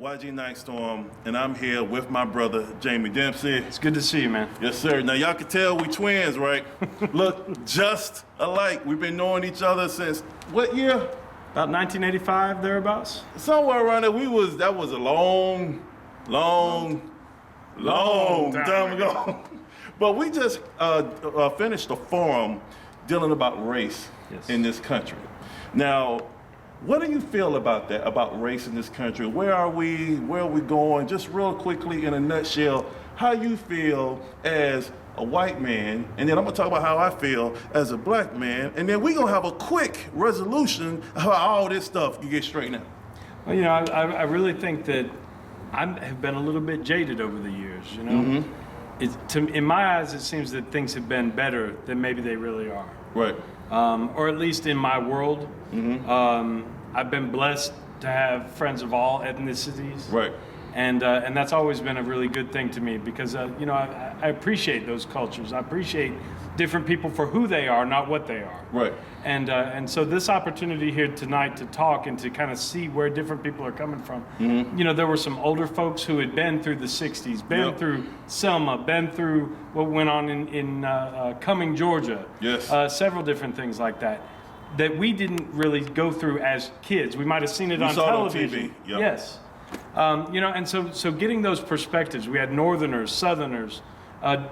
Nyghtstorm, and I'm here with my brother, Jamie Dempsey. It's good to see you, man. Yes, sir. Now, y'all can tell we twins, right? Look just alike. We've been knowing each other since what year? About 1985, thereabouts? Somewhere around there. That was a long time ago. But we just finished a forum dealing about race in this country. Now, what do you feel about that, about race in this country? Where are we? Where are we going? Just real quickly, in a nutshell, how you feel as a white man, and then I'm gonna talk about how I feel as a black man, and then we're gonna have a quick resolution of how all this stuff can get straightened out. Well, you know, I really think that I have been a little bit jaded over the years, you know? In my eyes, it seems that things have been better than maybe they really are. Right. Or at least in my world. I've been blessed to have friends of all ethnicities. Right. And that's always been a really good thing to me because, you know, I appreciate those cultures. I appreciate different people for who they are, not what they are. Right. And so this opportunity here tonight to talk and to kind of see where different people are coming from. You know, there were some older folks who had been through the 60s, been through Selma, been through what went on in Cumming, Georgia. Yes. Several different things like that we didn't really go through as kids. We might have seen it on television. It on TV. Yep. Yes. You know, and so getting those perspectives, we had Northerners, Southerners,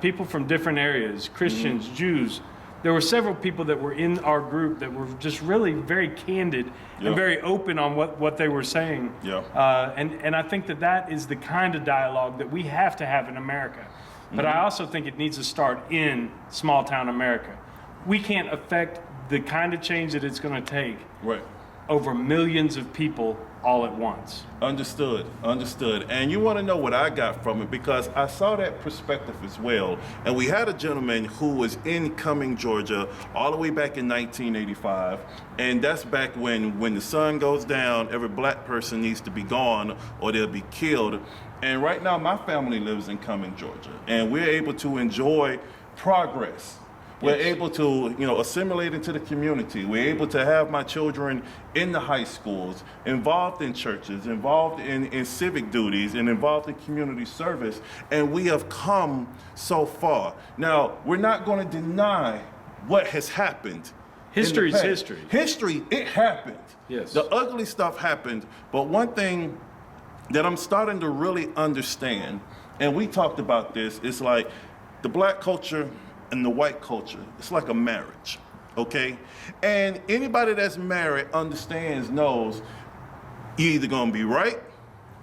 people from different areas, Christians, Jews. There were several people that were in our group that were just really very candid and very open on what they were saying. And I think that is the kind of dialogue that we have to have in America. But I also think it needs to start in small town America. We can't affect the kind of change that it's going to take over millions of people all at once. Understood. And you want to know what I got from it, because I saw that perspective as well. And we had a gentleman who was in Cumming, Georgia, all the way back in 1985. And that's back when the sun goes down, every black person needs to be gone or they'll be killed. And right now, my family lives in Cumming, Georgia, and we're able to enjoy progress. We're able to, you know, assimilate into the community. We're able to have my children in the high schools, involved in churches, involved in civic duties, and involved in community service. And we have come so far. Now, we're not going to deny what has happened. History is history. History, it happened. Yes. The ugly stuff happened. But one thing that I'm starting to really understand, and we talked about this, it's like the black culture and the white culture, it's like a marriage, okay? And anybody that's married knows you're either gonna be right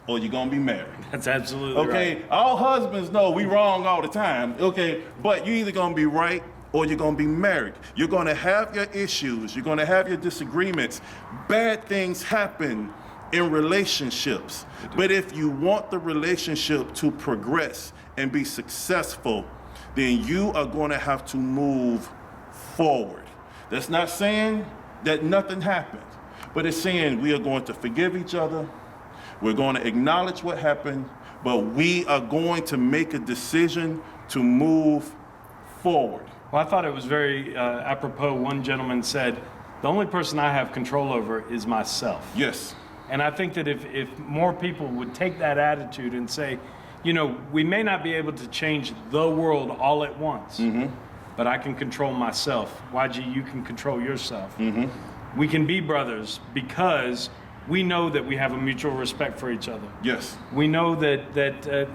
or you're gonna be married. That's absolutely right. Okay, all husbands know we wrong all the time, okay? But you're either gonna be right or you're gonna be married. You're gonna have your issues, you're gonna have your disagreements. Bad things happen in relationships. But if you want the relationship to progress and be successful, then you are going to have to move forward. That's not saying that nothing happened, but it's saying we are going to forgive each other, we're going to acknowledge what happened, but we are going to make a decision to move forward. Well, I thought it was very apropos. One gentleman said, the only person I have control over is myself. Yes. And I think that if more people would take that attitude and say, you know, we may not be able to change the world all at once, but I can control myself. YG, you can control yourself. We can be brothers because we know that we have a mutual respect for each other. Yes. We know that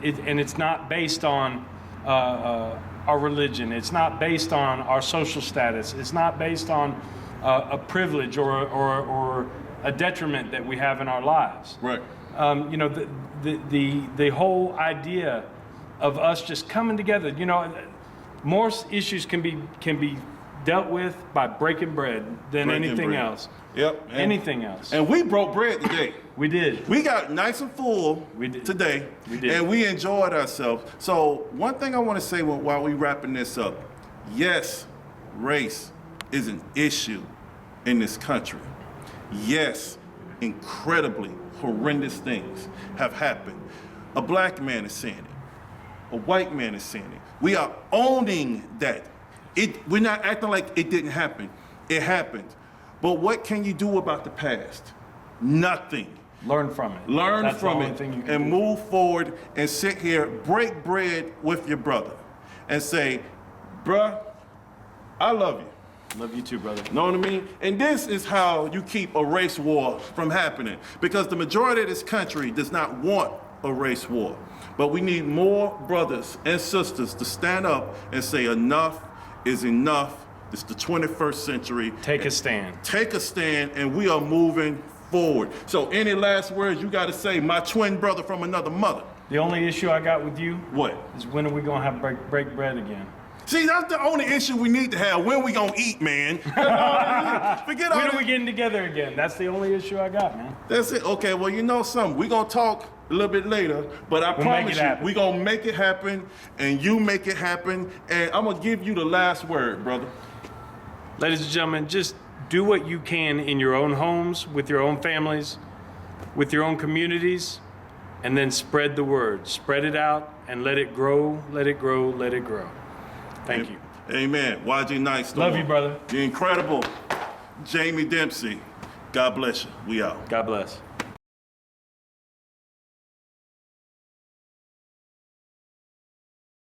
it's not based on our religion. It's not based on our social status. It's not based on a privilege or a detriment that we have in our lives. Right. You know, the whole idea of us just coming together. You know, more issues can be dealt with by breaking bread than anything else. Yep. Anything else. And we broke bread today. We did. We got nice and full today. We did. And we enjoyed ourselves. So one thing I want to say while we wrapping this up, yes, race is an issue in this country. Yes, incredibly horrendous things have happened. A black man is saying it. A white man is saying it. We are owning that. We're not acting like it didn't happen. It happened. But what can you do about the past? Nothing. Learn from it. Learn That's from the only it thing you can and do. move forward and sit here, break bread with your brother and say, bruh, I love you. Love you too, brother. Know what I mean? And this is how you keep a race war from happening, because the majority of this country does not want a race war. But we need more brothers and sisters to stand up and say enough is enough. It's the 21st century. Take a stand. Take a stand, and we are moving forward. So any last words you got to say, my twin brother from another mother? The only issue I got with you What? is when are we going to have break bread again? See, that's the only issue we need to have. When we gonna eat, man? Forget all When that. are we getting together again? That's the only issue I got, man. That's it. Okay, well, you know something. We're gonna talk a little bit later, but I We'll make promise it you, happen. we're gonna make it happen, and you make it happen, and I'm gonna give you the last word, brother. Ladies and gentlemen, just do what you can in your own homes, with your own families, with your own communities, and then spread the word. Spread it out and let it grow, let it grow, let it grow. Thank you. Amen. YG Nyghtstorm. Love you, brother. The incredible Jamie Dempsey. God bless you. We out. God bless.